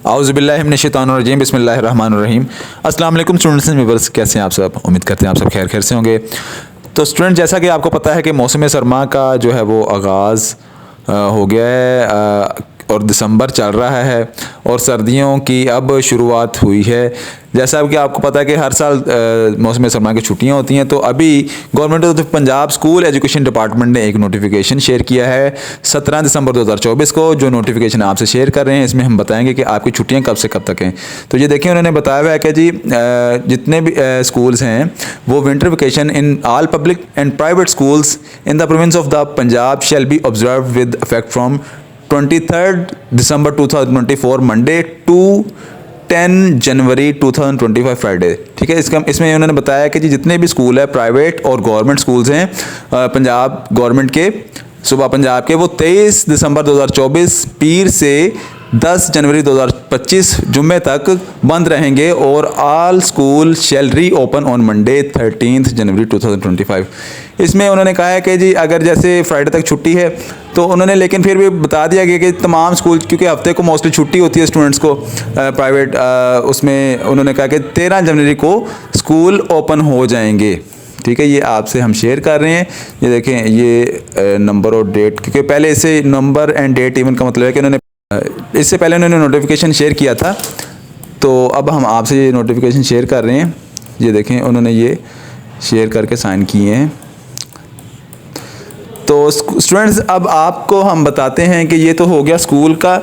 औज़ुबिल्लाहिमिनश्शैतानिर्रजीम बिस्मिल्लाहिर्रहमानिर्रहीम। अस्सलाम वालेकुम स्टूडेंट्स एंड व्यूअर्स, कैसे हैं आप सब? उम्मीद करते हैं आप सब खैर खैर से होंगे। तो स्टूडेंट, जैसा कि आपको पता है कि मौसम सरमा का जो है वो आगाज़ हो गया है और दिसंबर चल रहा है और सर्दियों की अब शुरुआत हुई है। जैसा कि आपको पता है कि हर साल मौसम सरमा की छुट्टियां होती हैं, तो अभी government of Punjab school education department ने एक नोटिफिकेशन शेयर किया है 17 दिसंबर 2024 को। जो नोटिफिकेशन आपसे शेयर कर रहे हैं, इसमें हम बताएंगे कि आपकी छुट्टियां कब से कब तक हैं। तो ये देखिए, उन्होंने बताया हुआ है कि जी जितने भी स्कूल्स हैं वो winter vacation in all public and private schools in the province of the Punjab shall be observe with effect from 23 December 2024 Monday to 10 January 2025 Friday. ठीक है, इसमें उन्होंने बताया कि जी जितने भी स्कूल है प्राइवेट और गवर्नमेंट स्कूल्स हैं पंजाब गवर्नमेंट के सूबा पंजाब के, वो 23 दिसंबर 2024 पीर से 10 जनवरी 2025 जुम्मे तक बंद रहेंगे और ऑल स्कूल शैल री ओपन ऑन मंडे 13 जनवरी 2025। इसमें उन्होंने कहा है कि जी अगर जैसे फ्राइडे तक छुट्टी है तो उन्होंने लेकिन फिर भी बता दिया गया कि तमाम स्कूल, क्योंकि हफ्ते को मोस्टली छुट्टी होती है स्टूडेंट्स को प्राइवेट, उसमें उन्होंने कहा कि 13 जनवरी को स्कूल ओपन हो जाएंगे। ठीक है, ये आपसे हम शेयर कर रहे हैं। ये देखें, ये नंबर और डेट, क्योंकि पहले इसे नंबर एंड डेट इवन का मतलब है कि उन्होंने इससे पहले उन्होंने नोटिफिकेशन शेयर किया था, तो अब हम आपसे ये नोटिफिकेशन शेयर कर रहे हैं। ये देखें, उन्होंने ये शेयर करके साइन किए हैं। तो स्टूडेंट्स, अब आपको हम बताते हैं कि ये तो हो गया स्कूल का।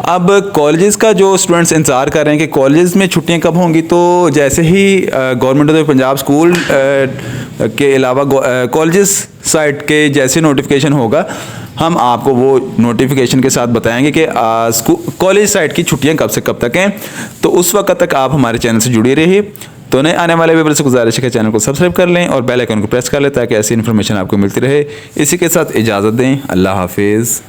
अब कॉलेजेस का जो स्टूडेंट्स इंतज़ार कर रहे हैं कि कॉलेजेस में छुट्टियां कब होंगी, तो जैसे ही गवर्नमेंट ऑफ पंजाब स्कूल के अलावा कॉलेजेस साइट के जैसे नोटिफिकेशन होगा, हम आपको वो नोटिफिकेशन के साथ बताएंगे कि कॉलेज साइट की छुट्टियां कब से कब तक हैं। तो उस वक्त तक आप हमारे चैनल से जुड़े रहिए। तो नए आने वाले वीडियो से गुजारिश है कि चैनल को सब्सक्राइब कर लें और बेल आइकन को प्रेस कर लें ताकि ऐसी इन्फॉर्मेशन आपको मिलती रहे। इसी के साथ इजाज़त दें। अल्लाह हाफिज़।